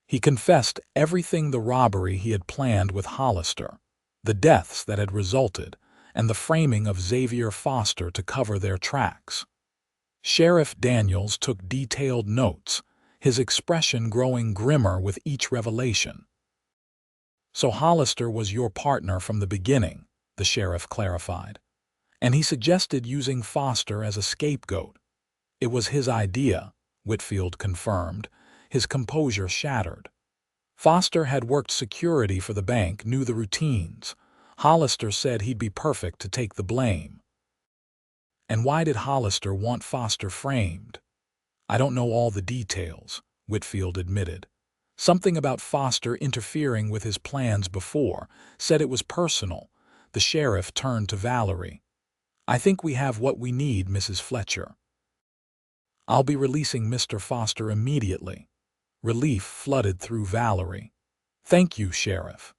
Speaker 1: He confessed everything: the robbery he had planned with Hollister, the deaths that had resulted, and the framing of Xavier Foster to cover their tracks. Sheriff Daniels took detailed notes, his expression growing grimmer with each revelation. "So Hollister was your partner from the beginning," the sheriff clarified. "And he suggested using Foster as a scapegoat." "It was his idea," Whitfield confirmed, his composure shattered. "Foster had worked security for the bank, knew the routines. Hollister said he'd be perfect to take the blame." "And why did Hollister want Foster framed?" "I don't know all the details," Whitfield admitted. "Something about Foster interfering with his plans before, said it was personal." The sheriff turned to Valerie. "I think we have what we need, Mrs. Fletcher." "I'll be releasing Mr. Foster immediately." Relief flooded through Valerie. "Thank you, Sheriff."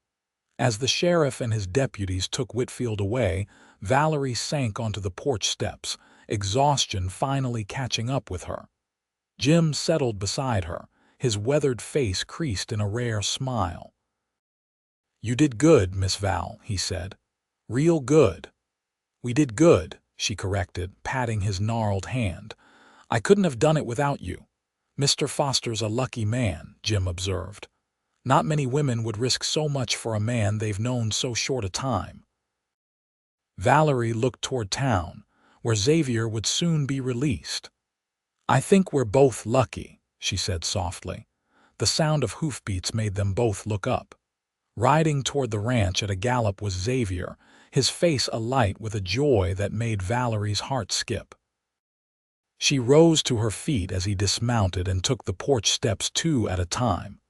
Speaker 1: As the sheriff and his deputies took Whitfield away, Valerie sank onto the porch steps, exhaustion finally catching up with her. Jim settled beside her, his weathered face creased in a rare smile. "You did good, Miss Val," he said. "Real good." "We did good," she corrected, patting his gnarled hand. "I couldn't have done it without you." "Mr. Foster's a lucky man," Jim observed. "Not many women would risk so much for a man they've known so short a time." Valerie looked toward town, where Xavier would soon be released. "I think we're both lucky," she said softly. The sound of hoofbeats made them both look up. Riding toward the ranch at a gallop was Xavier, his face alight with a joy that made Valerie's heart skip. She rose to her feet as he dismounted and took the porch steps 2 at a time.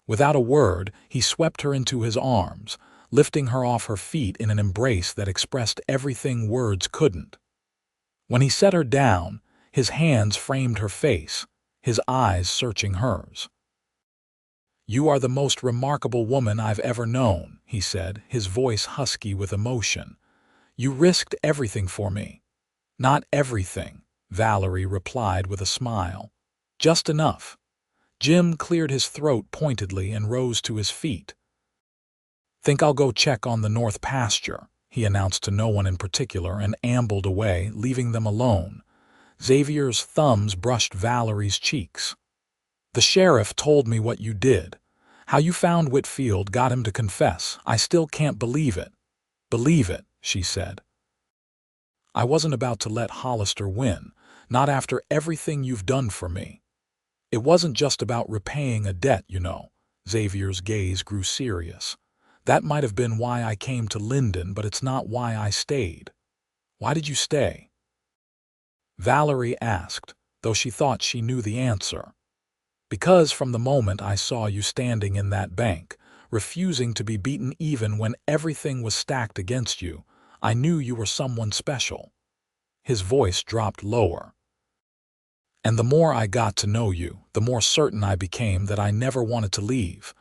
Speaker 1: Without a word, he swept her into his arms, lifting her off her feet in an embrace that expressed everything words couldn't. When he set her down, his hands framed her face, his eyes searching hers. "You are the most remarkable woman I've ever known," he said, his voice husky with emotion. "You risked everything for me." "Not everything," Valerie replied with a smile. "Just enough." Jim cleared his throat pointedly and rose to his feet. "Think I'll go check on the north pasture," he announced to no one in particular and ambled away, leaving them alone. Xavier's thumbs brushed Valerie's cheeks. "The sheriff told me what you did. How you found Whitfield, got him to confess. I still can't believe it." "Believe it," she said. "I wasn't about to let Hollister win, not after everything you've done for me. It wasn't just about repaying a debt, you know." Xavier's gaze grew serious. "That might have been why I came to Linden, but it's not why I stayed." "Why did you stay?" Valerie asked, though she thought she knew the answer. "Because from the moment I saw you standing in that bank, refusing to be beaten even when everything was stacked against you, I knew you were someone special." His voice dropped lower. "And the more I got to know you, the more certain I became that I never wanted to leave."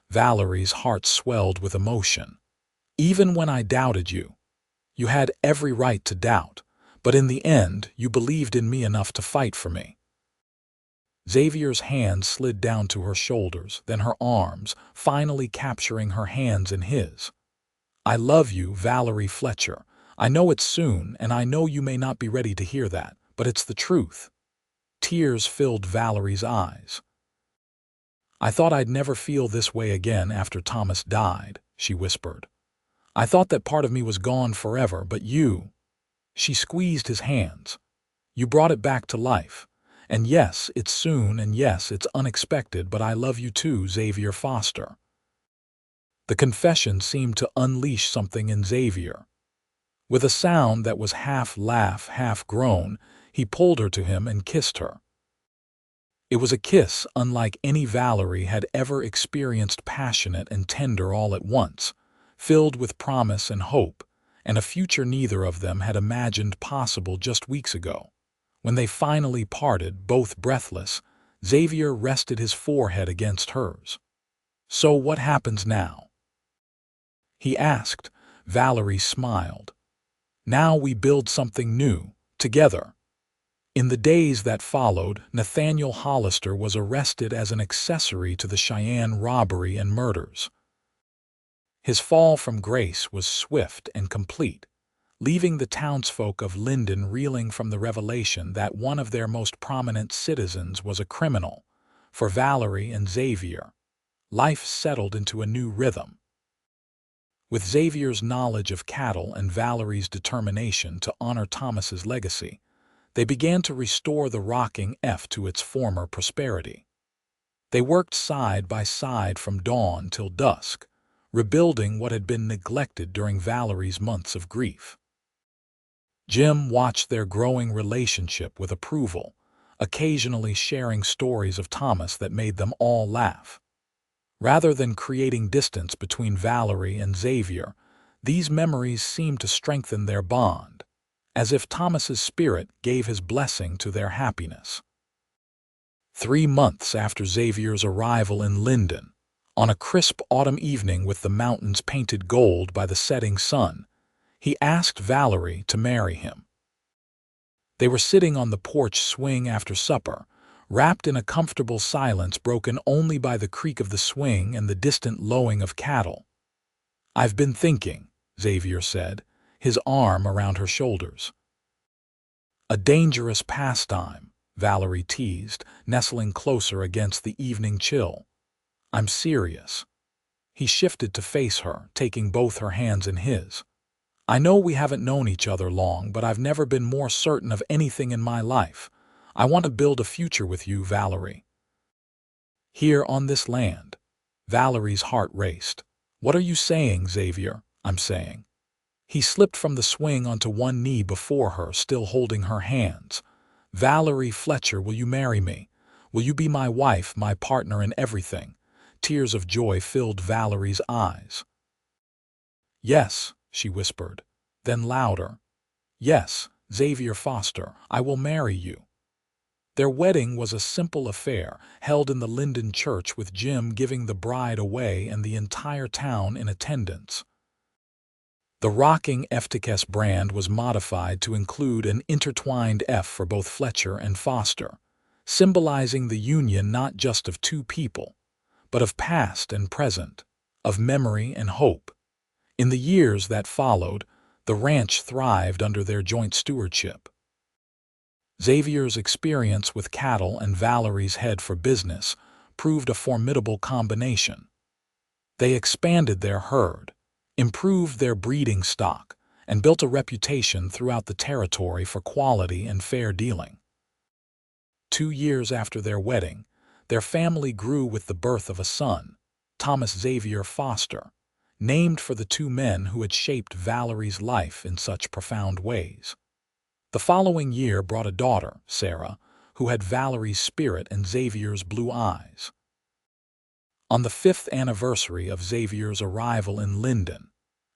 Speaker 1: Valerie's heart swelled with emotion. "Even when I doubted you." You had every right to doubt, but in the end, you believed in me enough to fight for me." Xavier's hand slid down to her shoulders, then her arms, finally capturing her hands in his. "I love you, Valerie Fletcher. I know it's soon, and I know you may not be ready to hear that, but it's the truth." Tears filled Valerie's eyes. "I thought I'd never feel this way again after Thomas died," she whispered. "I thought that part of me was gone forever, but you—" She squeezed his hands. "You brought it back to life. And yes, it's soon, and yes, it's unexpected, but I love you too, Xavier Foster." The confession seemed to unleash something in Xavier. With a sound that was half laugh, half groan, he pulled her to him and kissed her. It was a kiss unlike any Valerie had ever experienced, passionate and tender all at once, filled with promise and hope, and a future neither of them had imagined possible just weeks ago. When they finally parted, both breathless, Xavier rested his forehead against hers. "So what happens now?" he asked. Valerie smiled. "Now we build something new, together." In the days that followed, Nathaniel Hollister was arrested as an accessory to the Cheyenne robbery and murders. His fall from grace was swift and complete, leaving the townsfolk of Linden reeling from the revelation that one of their most prominent citizens was a criminal. For Valerie and Xavier, life settled into a new rhythm. With Xavier's knowledge of cattle and Valerie's determination to honor Thomas's legacy, they began to restore the rocking F to its former prosperity. They worked side by side from dawn till dusk, rebuilding what had been neglected during Valerie's months of grief. Jim watched their growing relationship with approval, occasionally sharing stories of Thomas that made them all laugh. Rather than creating distance between Valerie and Xavier, these memories seemed to strengthen their bond, as if Thomas's spirit gave his blessing to their happiness. 3 months after Xavier's arrival in Linden, on a crisp autumn evening with the mountains painted gold by the setting sun, he asked Valerie to marry him. They were sitting on the porch swing after supper, wrapped in a comfortable silence broken only by the creak of the swing and the distant lowing of cattle. "I've been thinking," Xavier said, his arm around her shoulders. "A dangerous pastime," Valerie teased, nestling closer against the evening chill. "I'm serious." He shifted to face her, taking both her hands in his. "I know we haven't known each other long, but I've never been more certain of anything in my life. I want to build a future with you, Valerie." "Here on this land." Valerie's heart raced. "What are you saying, Xavier?" "I'm saying." He slipped from the swing onto one knee before her, still holding her hands. "Valerie Fletcher, will you marry me? Will you be my wife, my partner in everything?" Tears of joy filled Valerie's eyes. "Yes," she whispered, then louder. "Yes, Xavier Foster, I will marry you." Their wedding was a simple affair, held in the Linden church with Jim giving the bride away and the entire town in attendance. The rocking FTKS brand was modified to include an intertwined F for both Fletcher and Foster, symbolizing the union not just of two people, but of past and present, of memory and hope. In the years that followed, the ranch thrived under their joint stewardship. Xavier's experience with cattle and Valerie's head for business proved a formidable combination. They expanded their herd, improved their breeding stock, and built a reputation throughout the territory for quality and fair dealing. 2 years after their wedding, their family grew with the birth of a son, Thomas Xavier Foster, named for the two men who had shaped Valerie's life in such profound ways. The following year brought a daughter, Sarah, who had Valerie's spirit and Xavier's blue eyes. On the 5th anniversary of Xavier's arrival in Linden,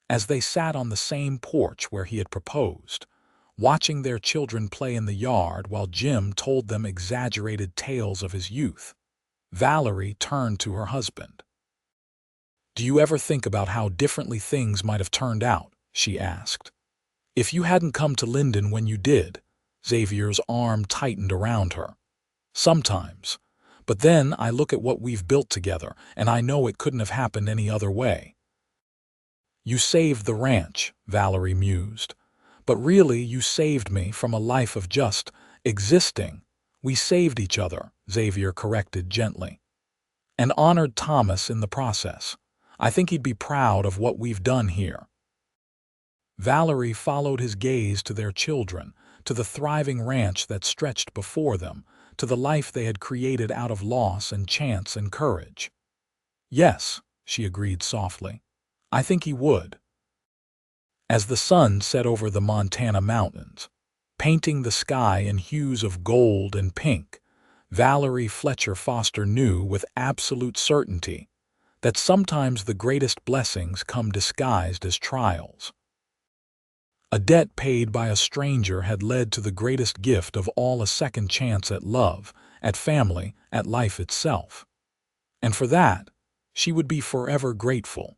Speaker 1: as they sat on the same porch where he had proposed, watching their children play in the yard while Jim told them exaggerated tales of his youth, Valerie turned to her husband. "Do you ever think about how differently things might have turned out?" she asked. If you hadn't come to Linden when you did, Xavier's arm tightened around her. Sometimes. But then I look at what we've built together, and I know it couldn't have happened any other way. You saved the ranch, Valerie mused. But really, you saved me from a life of just existing. We saved each other, Xavier corrected gently. And honored Thomas in the process. I think he'd be proud of what we've done here. Valerie followed his gaze to their children, to the thriving ranch that stretched before them, to the life they had created out of loss and chance and courage. Yes, she agreed softly. I think he would. As the sun set over the Montana mountains, painting the sky in hues of gold and pink, Valerie Fletcher Foster knew with absolute certainty that sometimes the greatest blessings come disguised as trials. A debt paid by a stranger had led to the greatest gift of all, a second chance at love, at family, at life itself. And for that, she would be forever grateful.